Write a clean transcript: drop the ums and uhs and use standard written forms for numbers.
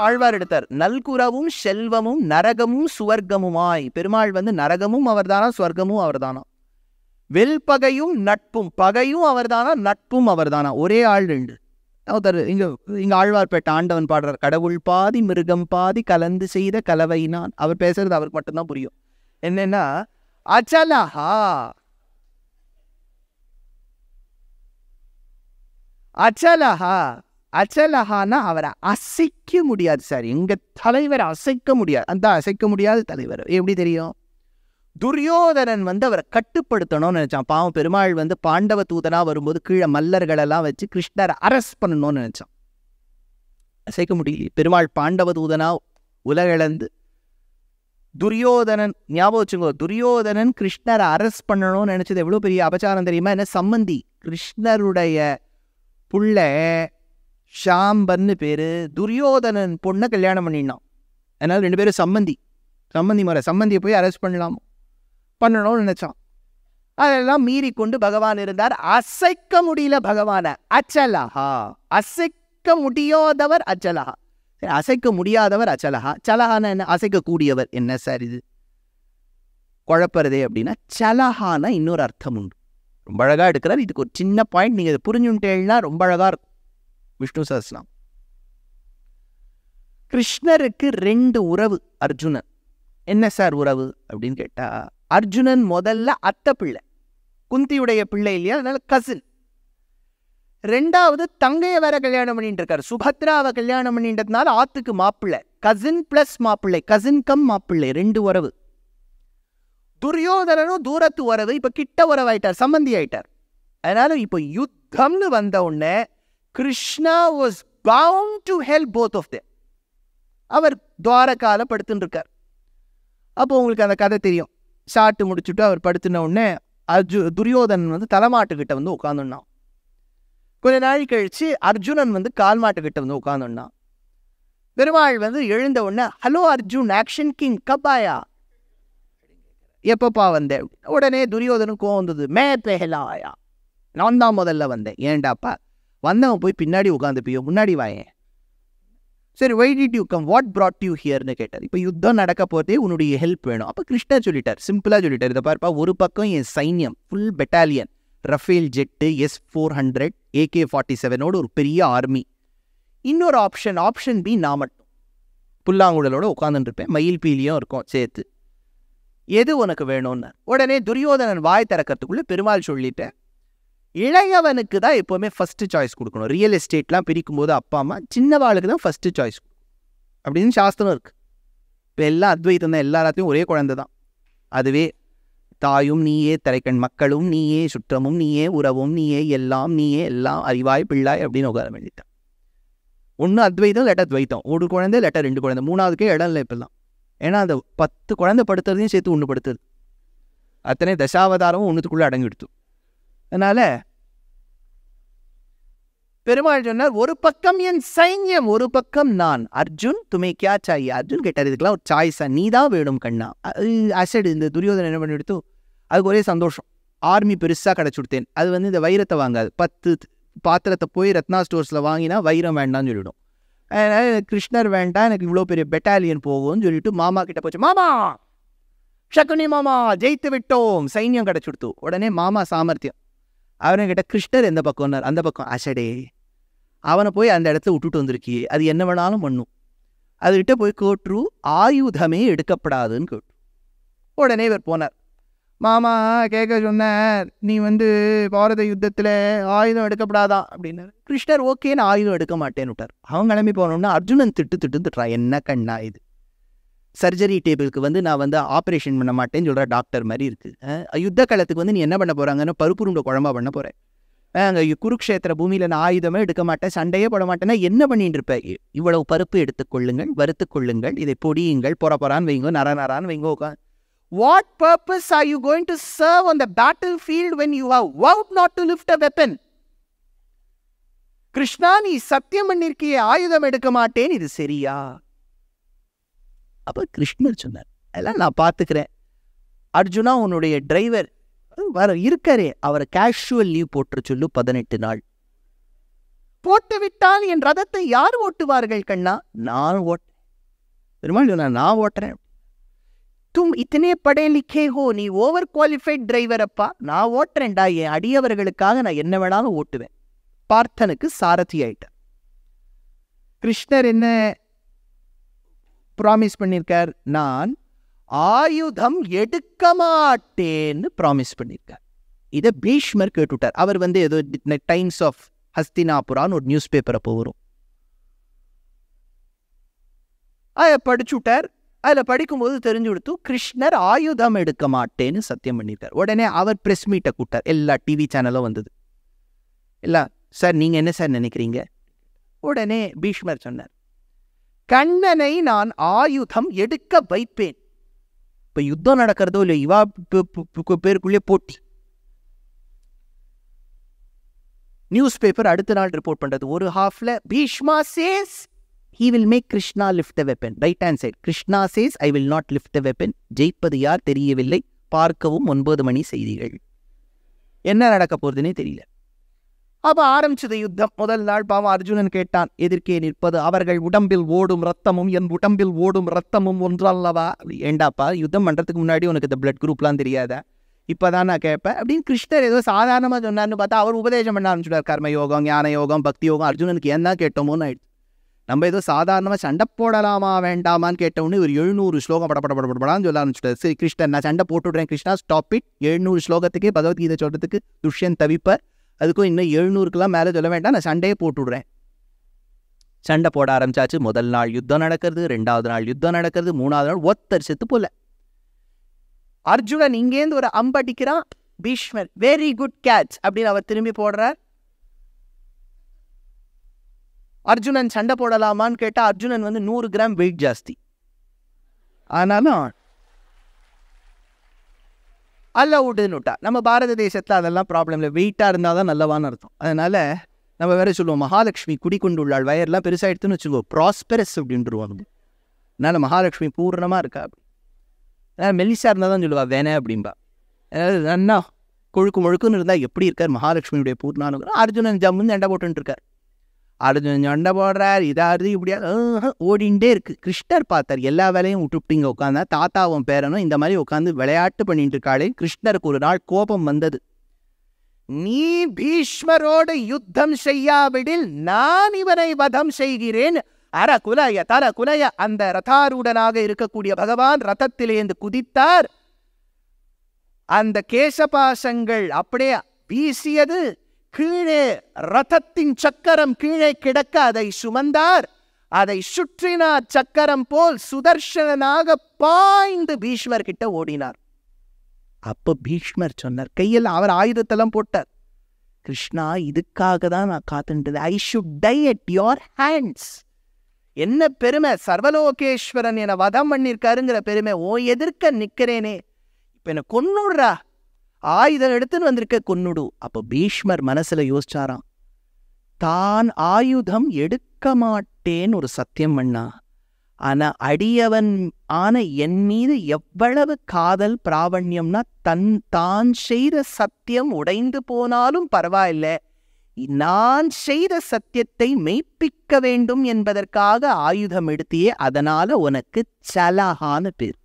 ஆழ்வார் எடுத்தார். நல்குறவும் செல்வமும் நரகமும் சுவர்க்கமுமாய். பெருமாள் வந்து நரகமும் அவர்தானா, சுவர்க்கமும் அவர்தானா. வெல்பகையும் நட்பும், பகையும் அவர்தானா, நட்பும் அவர்தானா. ஒரே ஆள் ரெண்டு. இங்க ஆழ்வார்பேட்டை ஆண்டவன் பாடுறார், கடவுள் பாதி மிருகம் பாதி கலந்து செய்த கலவை நான். அவர் பேசுறது அவருக்கு மட்டும்தான் புரியும். என்னன்னா அச்சலஹா, அச்சலஹா, அச்சலஹான்னா அவரை அசைக்க முடியாது சார். எங்க தலைவரை அசைக்க முடியாது. அந்த அசைக்க முடியாத தலைவர் எப்படி தெரியும்? துரியோதனன் வந்து அவரை கட்டுப்படுத்தணும்னு நினைச்சான். பாவம் பெருமாள் வந்து பாண்டவ தூதனா வரும்போது கீழே மல்லர்களெல்லாம் வச்சு கிருஷ்ணரை அரெஸ்ட் பண்ணணும்னு நினைச்சான். அசைக்க முடியல. பெருமாள் பாண்டவ தூதனா உலகிழந்து துரியோதனன், ஞாபகம் வச்சுக்கோ, துரியோதனன் கிருஷ்ணரை அரெஸ்ட் பண்ணணும்னு நினைச்சது எவ்வளவு பெரிய அபச்சாரம் தெரியுமா? என்ன சம்பந்தி, கிருஷ்ணருடைய புள்ள ஷாம்பன்னு பேரு, துரியோதனன் பொண்ணை கல்யாணம் பண்ணினான். அதனால 2 பேரும் சம்பந்தி முறை. சம்பந்தியை போய் அரெஸ்ட் பண்ணணும்னு நினைச்சான். அதெல்லாம் மீறி கொண்டு பகவான் இருந்தார். அசைக்க முடியல பகவான. அச்சலஹா, அசைக்க முடியாதவர் அச்சலஹா. அசைக்க முடியாதவர் அச்சலஹா. சலஹான என்ன? அசைக்க கூடியவர். என்ன சார் இது குழப்பறதே அப்படின்னா, சலஹான இன்னொரு அர்த்தம் உண்டு. ரொம்ப அழகா எடுக்கிறார். இதுக்கு ஒரு சின்ன பாயிண்ட், நீங்க இதை புரிஞ்சுட்டேன்னா ரொம்ப அழகா இருக்கும். விஷ்ணு சஹஸ்ரநாமம். கிருஷ்ணருக்கு 2 உறவு அர்ஜுனன். என்ன சார் உறவு அப்படின்னு கேட்டா, அர்ஜுனன் முதல்ல அத்தை பிள்ளை, குந்தியுடைய பிள்ளை இல்லையா, அதனால கசின். 2வது தங்கைய வேற கல்யாணம் பண்ணிட்டு இருக்காரு. சுபத்ராவை கல்யாணம் பண்ணிட்டதுனால ஆத்துக்கு மாப்பிள்ளை. கசின் பிளஸ் மாப்பிள்ளை, கசின் கம் மாப்பிள்ளை, 2 உறவு. துரியோதனனும் தூரத்து உறவு, இப்ப கிட்ட உறவாயிட்டார், சம்பந்தி ஆயிட்டார். அதனால இப்ப யுத்தம்னு வந்த உடனே Krishna was bound to help both of them. அவர் துவாரகால படுத்துன்னு இருக்கார். அப்போ உங்களுக்கு அந்த கதை தெரியும். சாட்டு முடிச்சுட்டு அவர் படுத்துன உடனே துரியோதனன் வந்து தலைமாட்டுக்கிட்ட வந்து உட்காந்துன்னான். கொஞ்ச நாள் கழிச்சு அர்ஜுனன் வந்து கால் மாட்டுக்கிட்ட வந்து உட்காந்துன்னான். பெருமாள் வந்து எழுந்த உடனே, ஹலோ அர்ஜுன், ஆக்ஷன் கிங் கப்பாயா, எப்பப்பா வந்தேன்? உடனே துரியோதனன் கோவம் வந்தது. மே பெஹலாயா, நான் தான் முதல்ல வந்தேன். ஏண்டாப்பா வந்தவன் போய் பின்னாடி உட்காந்துப்பியோ, முன்னாடி வாயேன். சரி, why did you come, what brought you ஹியர்னு கேட்டார். இப்போ யுத்தம் நடக்க போதே உன்னுடைய ஹெல்ப் வேணும். அப்போ கிருஷ்ணர் சொல்லிட்டார், சிம்பிளாக சொல்லிட்டார். இதை பார்ப்பா, ஒரு பக்கம் என் சைன்யம் full battalion, Rafale jet, S-400 AK-47 ஒரு பெரிய ஆர்மி. இன்னொரு ஆப்ஷன் பி, நான் மட்டும் புல்லாங்குழலோட உட்காந்துட்டு இருப்பேன், மயில் பீலியும் இருக்கும் சேர்த்து. எது உனக்கு வேணும்னு உடனே துரியோதனன் வாய் திறக்கிறதுக்குள்ள பெருமாள் சொல்லிட்டேன், இளையவனுக்கு தான் எப்போவுமே ஃபர்ஸ்ட் சாய்ஸ் கொடுக்கணும். ரியல் எஸ்டேட்லாம் பிரிக்கும் போது அப்பா அம்மா சின்னவாளுக்கு தான் ஃபர்ஸ்ட் சாய்ஸ் அப்படின்னு சாஸ்திரம் இருக்கு. இப்போ எல்லாம் அத்வைத்தம் தான், எல்லாத்தையும் ஒரே குழந்தை தான். அதுவே தாயும் நீயே, திரைக்கண் மக்களும் நீயே, சுற்றமும் நீயே, உறவும் நீயே, எல்லாம் நீயே, எல்லாம் அறிவாய் பிள்ளாய் அப்படின்னு உட்கார வேண்டிட்டான். ஒன்று அத்வைத்தம், இல்லாட்டா துவைத்தம். ஒரு குழந்தை இல்லாட்டா 2 குழந்தை, 3வதுக்கே இடம் இல்லை இப்பெல்லாம். ஏன்னா அந்த 10 குழந்தை படுத்துறதையும் சேர்த்து 1 படுத்துறது. அத்தனை தசாவதாரமும் ஒன்றுத்துக்குள்ளே அடங்கிடுத்து. அதனால பெருமாள் சொன்னார், ஒரு பக்கம் என் சைன்யம், ஒரு பக்கம் நான். அர்ஜுன் துமே கியா சாய். அர்ஜுன் கேட்டார், இதுக்கெல்லாம் ஒரு சாய்ஸா, நீ தான் வேணும் கண்ணா. அசடு இந்த துரியோதனன் என்ன பண்ணி எடுத்து, அதுக்கு ஒரே சந்தோஷம். ஆர்மி பெருசாக கிடச்சுடுத்தேன். அது வந்து இந்த வைரத்தை வாங்காது. 10 பாத்திரத்தை போய் ரத்னா ஸ்டோர்ஸில் வாங்கினா வைரம் வேண்டாம்னு சொல்லிவிடும். அதனால கிருஷ்ணர் வேண்டாம், எனக்கு இவ்வளோ பெரிய பெட்டாலியன் போகும்னு சொல்லிட்டு மாமா கிட்ட போச்சு. மாமா, சகுனி மாமா, ஜெயித்து விட்டோம், சைன்யம் கிடச்சுடுத்து. உடனே மாமா சாமர்த்தியம். அவனை கிட்ட கிருஷ்ணர் எந்த பக்கம்னார், அந்த பக்கம். அசடே, அவனை போய் அந்த இடத்துல விட்டுட்டு வந்திருக்கியே, அது என்ன வேணாலும் பண்ணும். அதுகிட்ட போய் கேட்டு, ஆயுதமே எடுக்கப்படாதுன்னு கேட்டு. உடனே இவர் போனார். மாமா கேட்க சொன்னார், நீ வந்து பாரத யுத்தத்தில் ஆயுதம் எடுக்கப்படாதான் அப்படின்னாரு. கிருஷ்ணர் ஓகேன்னு ஆயுதம் எடுக்க மாட்டேன்னு விட்டார். அவன் கிளம்பி போனோம்னா அர்ஜுனன் திட்டுறான், என்ன கண்ணா இது, சர்ஜரி டேபிளுக்கு வந்து நான் வந்து ஆப்ரேஷன் பண்ண மாட்டேன்னு சொல்கிற டாக்டர் மாதிரி இருக்குது. யுத்த காலத்துக்கு வந்து நீ என்ன பண்ண போகிறாங்கன்னு பருப்புருண்டை குழம்பா பண்ண போகிறேன். அங்கே குருக்ஷேத்திர பூமியில் நான் ஆயுதமே எடுக்க மாட்டேன், சண்டையே போட மாட்டேன்னா என்ன பண்ணிட்டு இருப்பேன்? இவ்வளவு பருப்பு எடுத்துக்கொள்ளுங்கள், வறுத்து கொள்ளுங்கள், இதை பொடியுங்கள், பொறான்னு வைங்கோ, நரான்னு வைங்கோ. What purpose are you going to serve on the battlefield when you have vowed not to lift a weapon? Krishna, நீ சத்தியம் பண்ணிருக்கிய ஆயுதம் எடுக்க மாட்டேன், இது சரியா? அப்ப கிருஷ்ணர் சொன்னார், எல்லாம் நான் பார்த்துக்கிறேன். அர்ஜுனா, உன்னுடைய டிரைவர் வர இருக்காரே, அவரை கேஷுவல் லீவ் போட்டு சொல்லு, 18 நாள். போட்டுவிட்டால் என் ரதத்தை யார் ஓட்டுவார்கள் கண்ணா? நான் பெருமாள் நான் ஓட்டுறேன். தும் இத்தனை படே லிக்கே ஹோ, நீ ஓவர் குவாலிஃபைட் டிரைவர் அப்பா, நான் ஓட்டுறேன்டா, என் அடியவர்களுக்காக நான் என்ன வேணாலும் ஓட்டுவேன். பார்த்தனுக்கு சாரதி ஆயிட்டார். கிருஷ்ணர் என்ன ப்ராமிஸ் பண்ணியிருக்கார்? நான் ஆயுதம் எடுக்க மாட்டேன்னு ப்ராமிஸ் பண்ணியிருக்கார். இதை பீஷ்மர் கேட்டுட்டார். அவர் ஏதோ டைம்ஸ் ஆஃப் ஹஸ்தினாபுரான்னு ஒரு நியூஸ் பேப்பர் அப்போ வரும், அதை படிச்சுட்டார். அதில் படிக்கும்போது தெரிஞ்சு கொடுத்து கிருஷ்ணர் ஆயுதம் எடுக்க மாட்டேன்னு சத்தியம் பண்ணியிருக்கார். உடனே அவர் பிரஸ் மீட்டை கூட்டார். எல்லா டிவி சேனலும் வந்தது. இல்லை சார், நீங்கள் என்ன சார் நினைக்கிறீங்க? உடனே பீஷ்மர் சொன்னார், கண்ணனை நான் ஆயுதம் எடுக்க வைப்பேன். இப்போ யுத்தம் நடக்கிறதோ இல்லை, இவா பேருக்குள்ளே போட்டி. நியூஸ் பேப்பர் அடுத்த நாள் ரிப்போர்ட் பண்றது, ஒரு ஹாஃப்ல Bhishma says he will make Krishna lift the weapon. Right hand side, Krishna says I will not lift the weapon. ஜெயிப்பது யார் தெரியவில்லை, பார்க்கவும் 9 மணி செய்திகள். என்ன நடக்க போறதுன்னே தெரியல. அப்ப ஆரம்பிச்சது யுத்தம். முதல் நாள் பாவம் அர்ஜுனன் கேட்டான், எதிர்க்கே நிற்பது அவர்கள் உடம்பில் ஓடும் ரத்தமும் என் உடம்பில் ஓடும் ரத்தமும் ஒன்றல்லவா? ஏண்டாப்பா, யுத்தம் பண்றதுக்கு முன்னாடி உனக்கு இந்த பிளட் குரூப்லாம் தெரியாதா? இப்பதான் நான் கேட்பேன் அப்படின்னு கிருஷ்ணர் ஏதோ சாதாரணமாக சொன்னார்னு பார்த்தா அவர் உபதேசம் பண்ண ஆரம்பிச்சுட்டார். கர்ம யோகம், ஞான யோகம், பக்தி யோகம். அர்ஜுனனுக்கு ஏன் தான் கேட்டோமோன்னு ஆயிடுச்சு. நம்ம ஏதோ சாதாரணமாக சண்டை போடலாமா வேண்டாமான்னு கேட்டவுடனே ஒரு 700 ஸ்லோகம் படப்படப்படப்படான்னு சொல்ல ஆரம்பிச்சுட்டார். சரி கிருஷ்ணன், நான் சண்டை போட்டுவிட்றேன் கிருஷ்ணா, ஸ்டாப் இட். 700 ஸ்லோகத்துக்கே பகவத்கீதை சொல்றதுக்கு துஷ்யன் தவிப்பார். அதுக்கும் இன்னும் 700க்கெல்லாம் மேலே சொல்ல வேண்டாம், நான் சண்டையே போட்டுவிடுறேன். சண்டை போட ஆரம்பிச்சாச்சு. முதல் நாள் யுத்தம் நடக்கிறது, 2வது நாள் யுத்தம் நடக்கிறது, 3வது நாள் ஒத்தர் செத்து போல. அர்ஜுனன் இங்கேருந்து ஒரு அம்படிக்கிறான். பீஷ்மர் வெரி குட் கேட்ச் அப்படின்னு அவர் திரும்பி போடுறார். அர்ஜுனன் சண்டை போடலாமான்னு கேட்டா அர்ஜுனன் 100 கிராம் வெயிட் ஜாஸ்தி. ஆனாலும் அல்லவுடுன்னு விட்டா. நம்ம பாரத தேசத்துல அதெல்லாம் ப்ராப்ளம் இல்லை, வெயிட்டா இருந்தாதான் நல்லவான்னு அர்த்தம். அதனால நம்ம வேற சொல்லுவோம், மகாலட்சுமி குடிக்கொண்டுள்ளாள், வயர்லாம் பெருசாயிடுத்துன்னு வச்சுக்கோ, ப்ராஸ்பெரஸ் அப்படின்ட்டுருவாங்க. அதனால மகாலட்சுமி பூர்ணமா இருக்கா. மெல்லிசா இருந்தால் தான் சொல்லுவா வேணே அப்படின்பா. அதாவது அண்ணா கொழுக்கு முழுக்குன்னு இருந்தால் எப்படி இருக்கார் மகாலட்சுமியுடைய பூர்ணானுங்கிற. அர்ஜுனன் ஜம்முன்னு சண்டை போட்டுன்னு இருக்கார். அர்ஜுனன் சண்டை போடுறார், இதாவது இப்படியா ஓடிண்டே இருக்கு. கிருஷ்ணர் பார்த்தார், எல்லா வேலையும் விட்டுவிட்டீங்க உட்காந்தா, தாத்தாவும் பேரனும் இந்த மாதிரி உட்காந்து விளையாட்டு பண்ணிட்டு இருக்காளே. கிருஷ்ணருக்கு ஒரு நாள் கோபம் வந்தது. நீ பீஷ்மரோடு யுத்தம் செய்யாவிடில் நான் இவனை வதம் செய்கிறேன். அர குலய தர குலய. அந்த ரதாரூடனாக இருக்கக்கூடிய பகவான் ரதத்திலேந்து குதித்தார். அந்த கேசபாசங்கள் அப்படியே வீசியது. கீழே ரதத்தின் சக்கரம் கீழே கிடக்க அதை சுமந்தார். அதை சுற்றினார். சக்கரம் போல் சுதர்சனாக பாய்ந்து பீஷ்மர் கிட்ட ஓடினார். அப்ப பீஷ்மர் சொன்னார், கையில் அவர் ஆயுதத்தெல்லாம் போட்டார், கிருஷ்ணா இதுக்காக தான் நான் காத்துட்டது. I should die at your hands. என்ன பெருமை, சர்வலோகேஸ்வரன் என வதம் பண்ணிருக்காருங்கிற பெருமை. ஓ எதிர்க்க நிக்கிறேனே, இப்ப என்ன கொன்னுடுறா, ஆயுதம் எடுத்துன்னு வந்திருக்க, கொன்னுடு. அப்ப பீஷ்மர் மனசுல யோசிச்சாராம், தான் ஆயுதம் எடுக்க மாட்டேன்னு ஒரு சத்தியம் பண்ணா, ஆனா அடியவன் ஆன என் மீது எவ்வளவு காதல் பிராவண்யம்னா, தான் செய்த சத்தியம் உடைந்து போனாலும் பரவாயில்லை, நான் செய்த சத்தியத்தை மெய்ப்பிக்க வேண்டும் என்பதற்காக ஆயுதம் எடுத்தியே, அதனால உனக்கு சலஹான்னு பேர்.